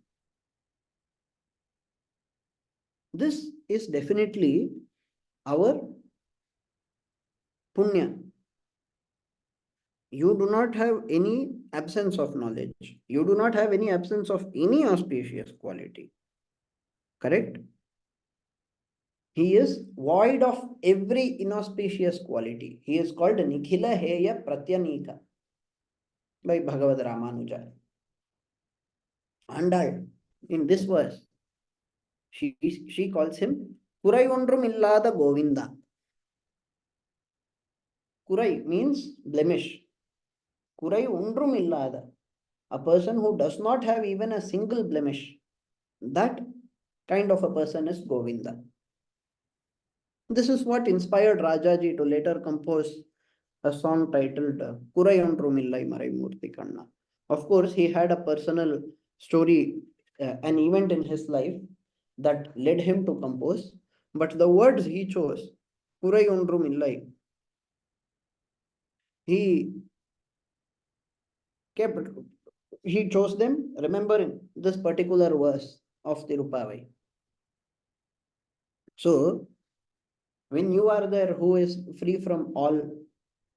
This is definitely our punya. You do not have any absence of knowledge. You do not have any absence of any auspicious quality. Correct? He is void of every inauspicious quality. He is called Nikhila Heya Pratyanika by Bhagavad Ramanuja. And in this verse, she calls him Kurai Ondrum Illada Govinda. Kurai means blemish. Kurai Ondrum Illada. A person who does not have even a single blemish. That kind of a person is Govinda. This is what inspired Rajaji to later compose a song titled Kurayondru Millai Maraimurthy Kanna. Of course, he had a personal story, an event in his life that led him to compose, but the words he chose, Kurayondru Millai, he kept, he chose them remembering this particular verse of Tirupavai. So, when you are there who is free from all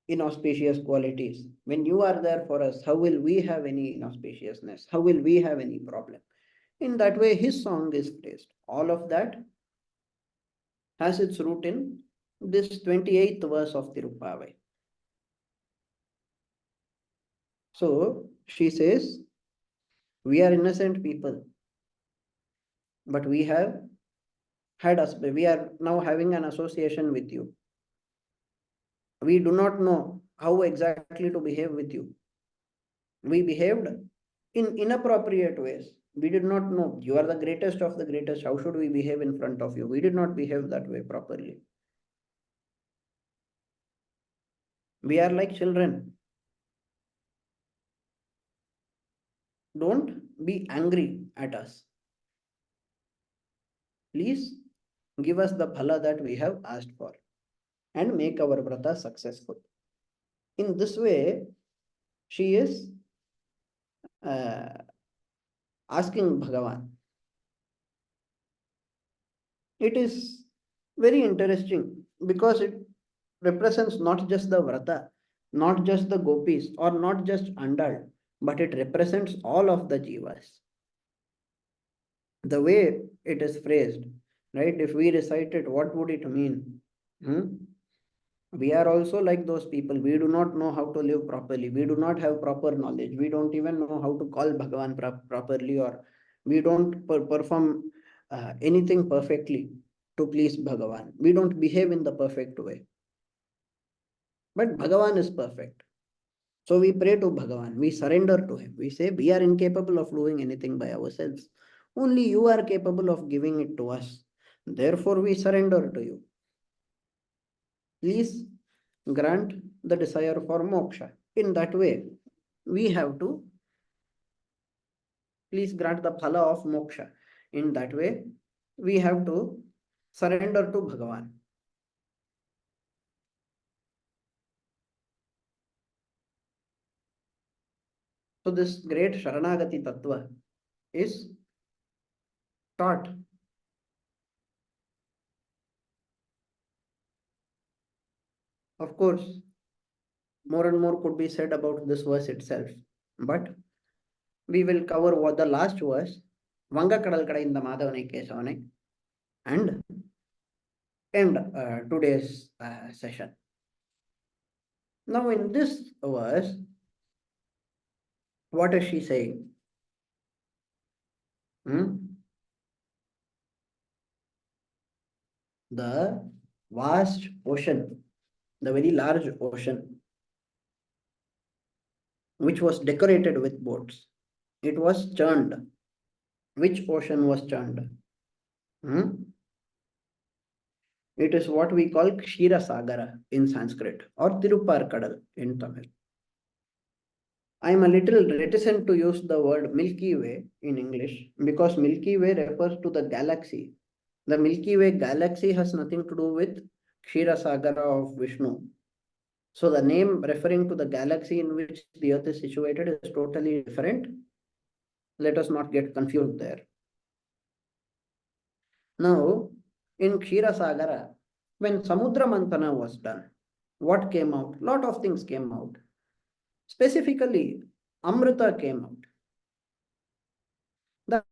inauspicious qualities, when you are there for us, how will we have any inauspiciousness? How will we have any problem? In that way, his song is praised. All of that has its root in this 28th verse of Tirupavai. So she says, we are innocent people, but we have had us, we are now having an association with you. We do not know how exactly to behave with you. We behaved in inappropriate ways. We did not know you are the greatest of the greatest. How should we behave in front of you? We did not behave that way properly. We are like children. Don't be angry at us. Please give us the phala that we have asked for and make our vrata successful. In this way, she is asking Bhagavan. It is very interesting because it represents not just the vrata, not just the gopis, or not just Andal, but it represents all of the jivas. The way it is phrased, right? If we recite it, what would it mean? Hmm? We are also like those people. We do not know how to live properly. We do not have proper knowledge. We don't even know how to call Bhagavan properly, or we don't perform anything perfectly to please Bhagavan. We don't behave in the perfect way. But Bhagavan is perfect. So we pray to Bhagavan. We surrender to him. We say, we are incapable of doing anything by ourselves. Only you are capable of giving it to us. Therefore, we surrender to you. Please grant the desire for moksha. In that way, we have to please grant the phala of moksha. In that way, we have to surrender to Bhagavan. So this great Sharanagati Tattva is taught. Of course, more and more could be said about this verse itself, but we will cover what the last verse, Vanga Kadal Kadayinda Madhavane Kesavane, and end today's session. Now, in this verse, what is she saying? The vast ocean, the very large ocean, which was decorated with boats, it was churned. Which ocean was churned? It is what we call Kshira Sagara in Sanskrit or Tirupar Kadal in Tamil. I am a little reticent to use the word Milky Way in English because Milky Way refers to the galaxy. The Milky Way galaxy has nothing to do with Kshira Sagara of Vishnu. So the name referring to the galaxy in which the earth is situated is totally different. Let us not get confused there. Now, in Kshira Sagara, when Samudra Mantana was done, what came out? Lot of things came out. Specifically, Amrita came out. That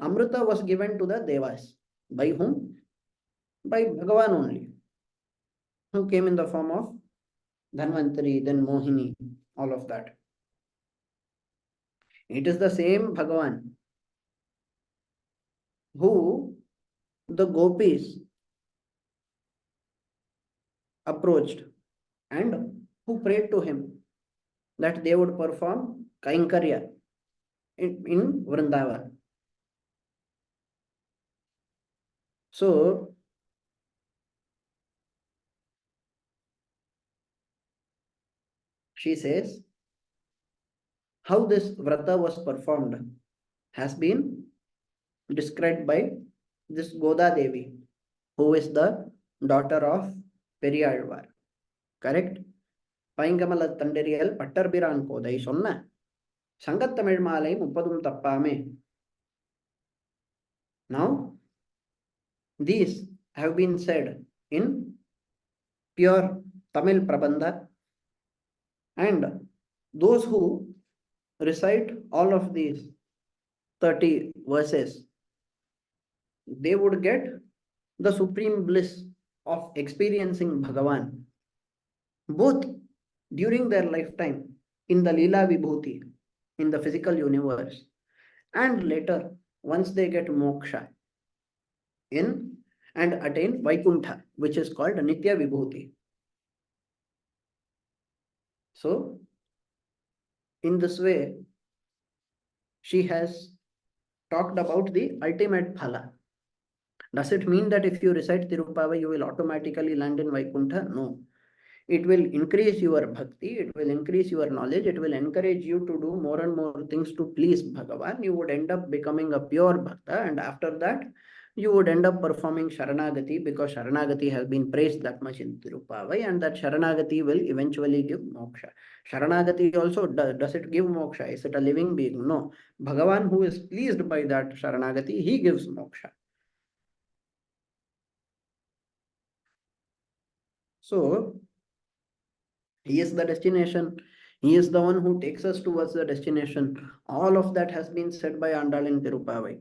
Amrita was given to the Devas. By whom? By Bhagavan only, who came in the form of Dhanvantari, then Mohini, all of that. It is the same Bhagavan who the gopis approached and who prayed to him that they would perform Kainkarya in Vrindavan. So, she says, how this vrata was performed has been described by this Goda Devi, who is the daughter of Periyalvar. Correct? பைங்கமல தண்டெறியல் Pattarpiran கோதை சொன்ன சங்கத்தமிழ் மாலை முப்பதும் தப்பாமே. Now, these have been said in pure Tamil Prabandha, and those who recite all of these 30 verses, they would get the supreme bliss of experiencing Bhagavan, both during their lifetime in the Leela Vibhuti, in the physical universe, and later once they get moksha in and attain Vaikuntha, which is called Nitya Vibhuti. So, in this way, she has talked about the ultimate phala. Does it mean that if you recite Tirupava, you will automatically land in Vaikuntha? No. It will increase your bhakti, it will increase your knowledge, it will encourage you to do more and more things to please Bhagavan. You would end up becoming a pure bhakta, and after that, you would end up performing Sharanagati, because Sharanagati has been praised that much in Tirupavai, and that Sharanagati will eventually give moksha. Sharanagati also, does it give moksha? Is it a living being? No. Bhagavan, who is pleased by that Sharanagati, he gives moksha. So, he is the destination. He is the one who takes us towards the destination. All of that has been said by Andal in Tirupavai.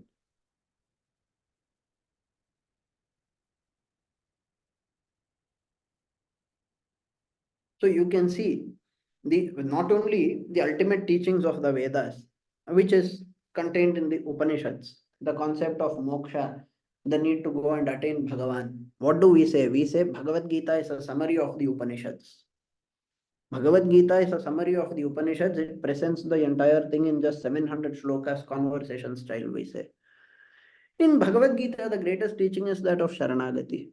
So you can see not only the ultimate teachings of the Vedas, which is contained in the Upanishads, the concept of moksha, the need to go and attain Bhagavan. What do we say? We say Bhagavad Gita is a summary of the Upanishads. Bhagavad Gita is a summary of the Upanishads. It presents the entire thing in just 700 shlokas, conversation style, we say. In Bhagavad Gita, the greatest teaching is that of Sharanagati.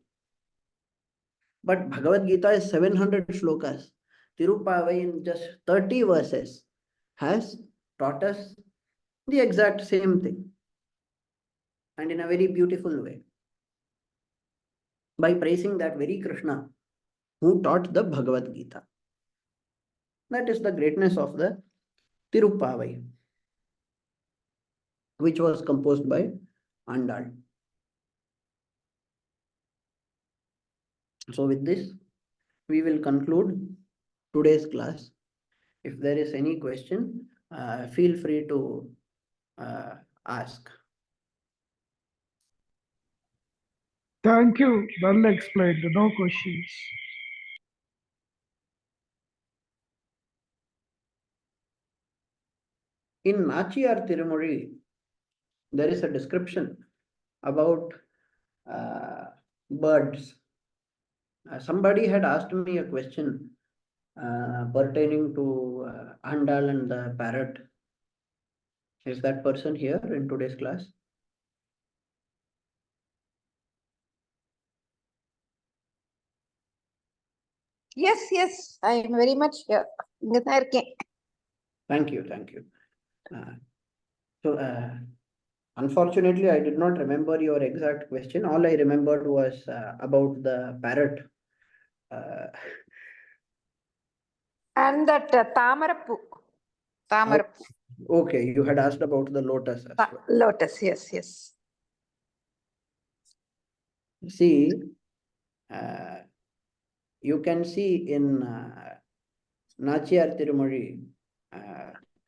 But Bhagavad Gita is 700 shlokas. Tirupavai in just 30 verses has taught us the exact same thing and in a very beautiful way by praising that very Krishna who taught the Bhagavad Gita. That is the greatness of the Tirupavai, which was composed by Andal. So with this, we will conclude today's class. If there is any question, feel free to ask. Thank you. Well explained. No questions. In Nachiyar Tirumuri, there is a description about birds. Somebody had asked me a question pertaining to Andal and the parrot. Is that person here in today's class? Yes, I am very much here. Thank you. So, unfortunately, I did not remember your exact question. All I remembered was about the parrot. And that Tamarapu. Okay, you had asked about the lotus as well. Lotus, yes. See, you can see in Nachiyar Tirumuri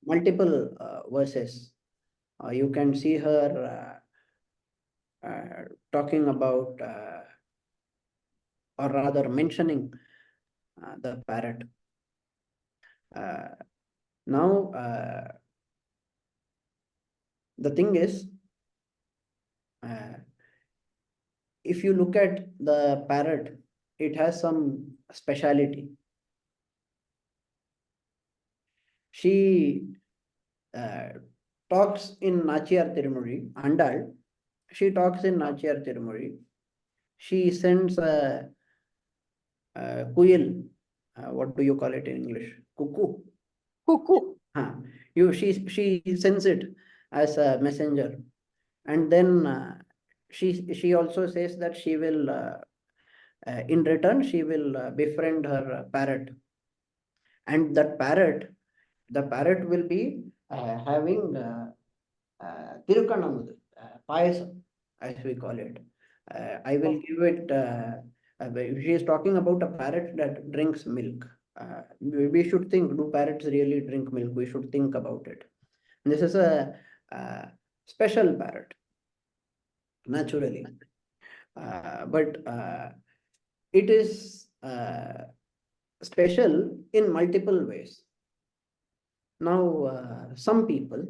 multiple verses. You can see her talking about, or rather mentioning the parrot. Now, the thing is, if you look at the parrot, it has some speciality. She talks in Nachiyar Tirumuri, Andal. She talks in Nachiyar Tirumuri. She sends a kuyil. What do you call it in English? Cuckoo. Cuckoo. She sends it as a messenger, and then she also says that she will in return she will befriend her parrot, and that the parrot will be having Tirukanamud, payasam, as we call it. I will give it. She is talking about a parrot that drinks milk. We should think: do parrots really drink milk? We should think about it. This is a special parrot, naturally, but it is special in multiple ways. Now, some people,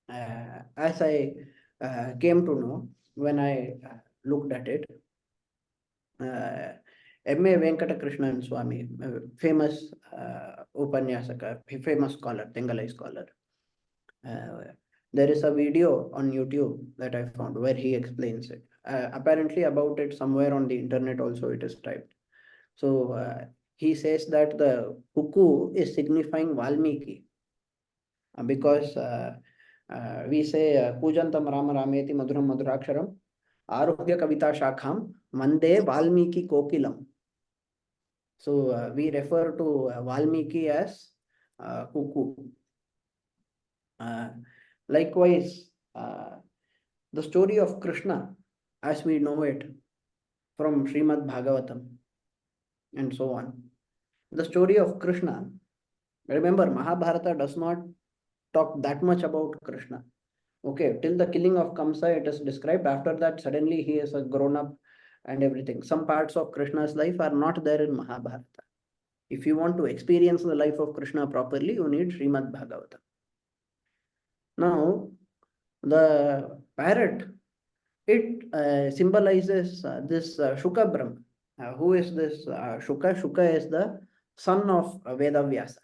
as I came to know when I looked at it, M.A. Venkatakrishnan Swami, famous Upanyasaka, famous scholar, Tengalai scholar. There is a video on YouTube that I found where he explains it. Apparently about it somewhere on the internet also it is typed. So he says that the cuckoo is signifying Valmiki because we say Pujantam Rama Rameti Madhuram Madhuraksharam Aruhya Kavita Shakham Mande Valmiki Kokilam. So we refer to Valmiki as cuckoo. Likewise, the story of Krishna, as we know it from Srimad Bhagavatam and so on. The story of Krishna, remember, Mahabharata does not talk that much about Krishna. Okay, till the killing of Kamsa, it is described. After that, suddenly he is a grown up and everything. Some parts of Krishna's life are not there in Mahabharata. If you want to experience the life of Krishna properly, you need Srimad Bhagavatam. Now, the parrot, it symbolizes this Shuka Brahma. Who is this Shuka? Shuka is the son of Vedavyasa.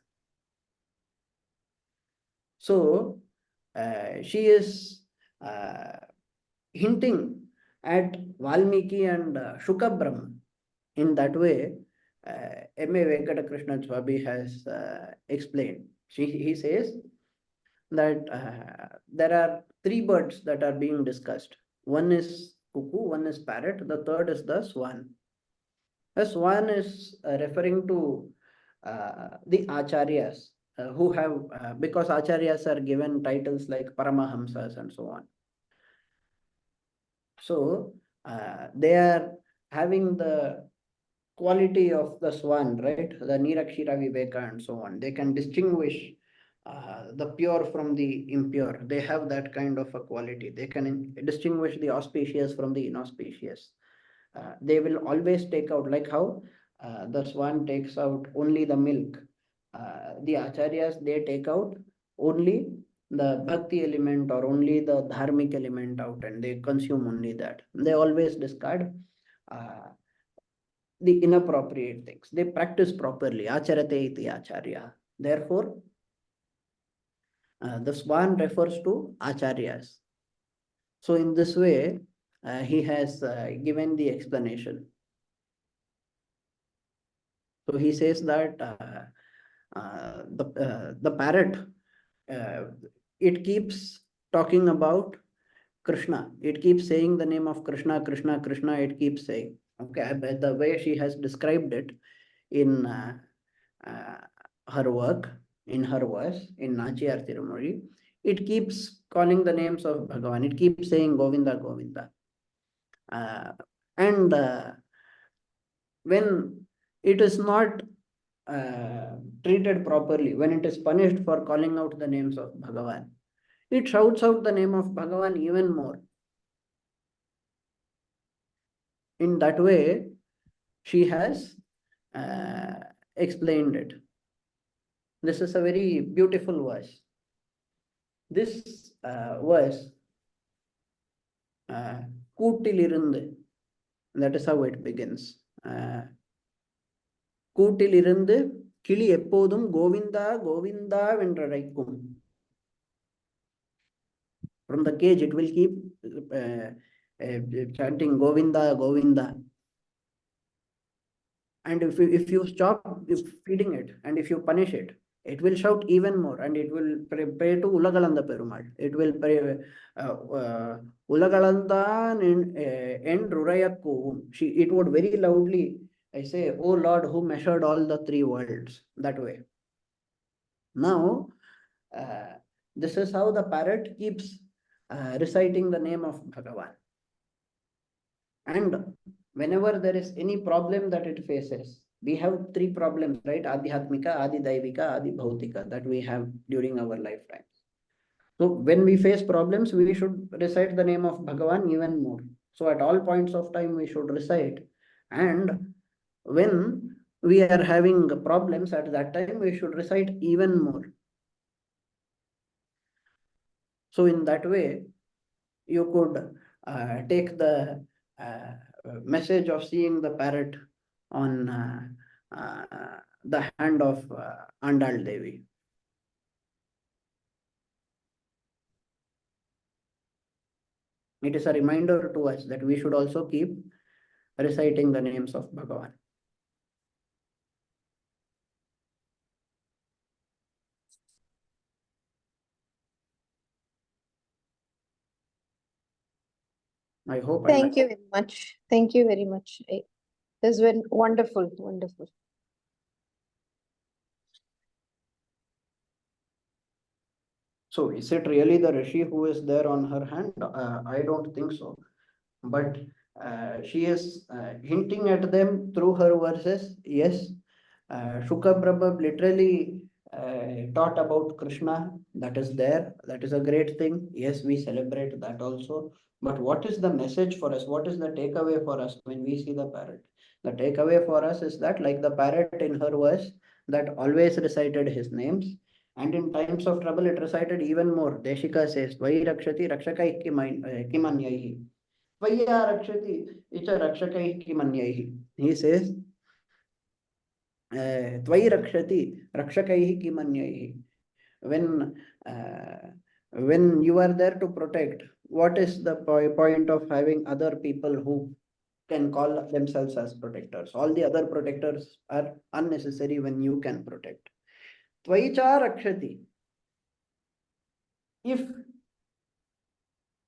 So, she is, hinting at Valmiki and Shuka Brahma. In that way, M.A. Venkata Krishna Swami has explained. He says that there are three birds that are being discussed. One is cuckoo, one is parrot, the third is the swan. The swan is referring to the acharyas who have, because acharyas are given titles like Paramahamsas and so on. So they are having the quality of the swan, right? The Nirakshira Viveka and so on. They can distinguish the pure from the impure. They have that kind of a quality. They can distinguish the auspicious from the inauspicious. They will always take out, like how the swan takes out only the milk. The acharyas, they take out only the bhakti element or only the dharmic element out, and they consume only that. They always discard the inappropriate things. They practice properly. Acharate iti acharya. Therefore, the swan refers to acharyas. So in this way, he has given the explanation. So he says that the parrot, it keeps talking about Krishna. It keeps saying the name of Krishna, Krishna, Krishna. It keeps saying. Okay, the way she has described it in her work, in her verse, in Nachiyar Tirumuri, it keeps calling the names of Bhagavan. It keeps saying Govinda, Govinda. And when it is not treated properly, when it is punished for calling out the names of Bhagavan, it shouts out the name of Bhagavan even more. In that way, she has explained it. This is a very beautiful verse. This verse, Kootilirundu, that is how it begins. Kootilirundu, Kili Eppodum, Govinda, Govinda Vendraraikum. From the cage, it will keep chanting Govinda, Govinda. And if you stop feeding it and if you punish it, it will shout even more, and it will pray to Ulagalanda Perumal. It will pray Ulagalanda and Rurayakku. It would very loudly, I say, "Oh Lord, who measured all the three worlds," that way. Now, this is how the parrot keeps reciting the name of Bhagavan. And whenever there is any problem that it faces, we have three problems, right? Adhyatmika, Adi Daivika, Adi Bhautika, that we have during our lifetime. So when we face problems, we should recite the name of Bhagavan even more. So at all points of time, we should recite. And when we are having problems at that time, we should recite even more. So in that way, you could take the message of seeing the parrot on the hand of Andal Devi. It is a reminder to us that we should also keep reciting the names of Bhagavan. I hope. Thank you very much. Thank you very much. This has been wonderful, wonderful. So is it really the Rishi who is there on her hand? I don't think so. But she is hinting at them through her verses. Yes, Shuka Prabhu literally taught about Krishna. That is there. That is a great thing. Yes, we celebrate that also. But what is the message for us? What is the takeaway for us when we see the parrot? The takeaway for us is that, like the parrot in her verse, that always recited his names. And in times of trouble, it recited even more. Deshika says, Vai Rakshati Rakshakai Kimanyaihi. Vaya Rakshati Icha Rakshakai Kimanyaihi. He says, Tvai Rakshati Rakshakai Kimanyaihi. When you are there to protect, what is the point of having other people who can call themselves as protectors? All the other protectors are unnecessary when you can protect. Tvaicha rakshati. If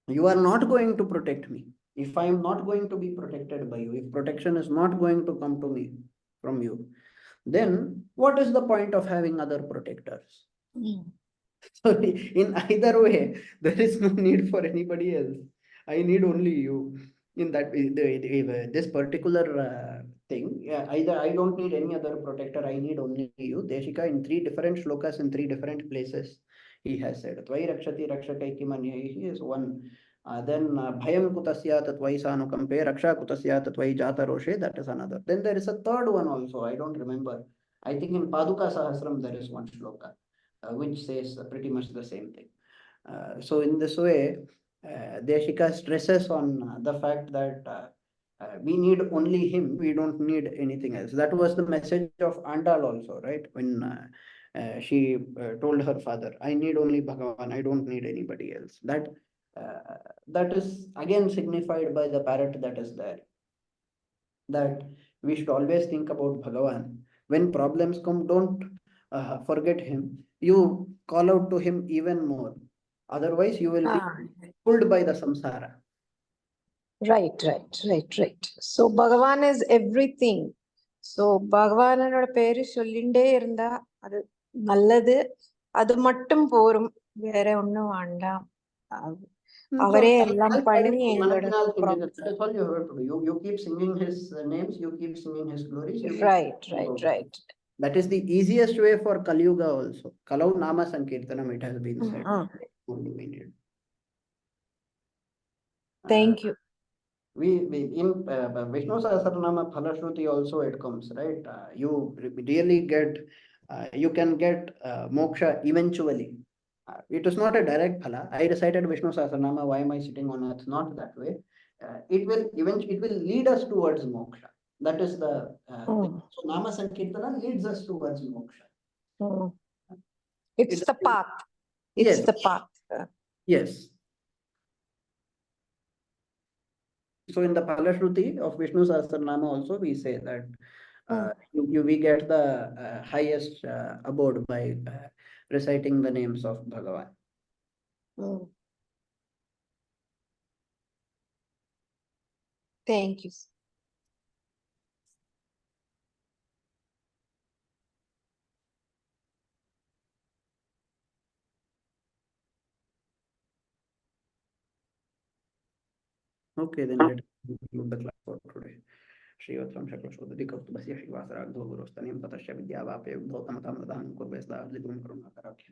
you are not going to protect me, if I am not going to be protected by you, if protection is not going to come to me from you, then what is the point of having other protectors? So in either way, there is no need for anybody else. I need only you. In that this particular thing, yeah, either I don't need any other protector. I need only you. Deshika in 3 different shlokas in 3 different places, he has said, Tvai rakshati rakshakai kimanyaihi is one. Then bhayam kutasya tatvai sanukampe raksha kutasya tatvai jata roshe, that is another. Then there is a third one also. I don't remember. I think in Paduka Sahasram there is one shloka which says pretty much the same thing. So in this way, Deshika stresses on the fact that we need only him, we don't need anything else. That was the message of Andal also, right? When she told her father, I need only Bhagavan, I don't need anybody else. That is again signified by the parrot that is there. That we should always think about Bhagavan. When problems come, don't forget him. You call out to him even more. Otherwise, you will be pulled by the samsara. Right. So Bhagavan is everything. So பகவானோட பேரு சொல்லிண்டே இருந்தா அது நல்லது. அது மட்டும் போரும், வேற ஒண்ணும் வேண்டாம். அவரே எல்லாம் பண்ணி எங்களோட that is all you have to do. You keep singing his names, you keep singing his glories. Right. That is the easiest way for Kali Yuga also. Kalau Nama Sankirtanam, it has been said. What do we need? Thank you. We in Vishnu Sahasranama Phalashruti also it comes, right? You really get, you can get moksha eventually. It is not a direct phala. I recited Vishnu Sahasranama. Why am I sitting on earth? Not that way. It will lead us towards moksha. That is the thing. So Nama Sankirtana leads us towards moksha. It's the path. It's the path. Yes. So in the Phalashruti of Vishnu Sahasranama also we say that we get the highest abode by reciting the names of Bhagavan. Thank you. Okay, then let's conclude the class for today. Shri Vatram Shaklashodhati Kaustubhasya Shri Vasaragdho Gurustanim Tatasya Vidyavape Udhotam Tamadahanam Kurvesda Adligurum Karunakarakya.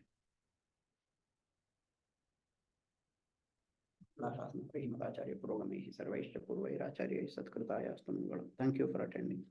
Lasasna Prahimacharya Purogamehi Sarvaishya Purvairacharya Satkritaya Astamangalam. Thank you for attending.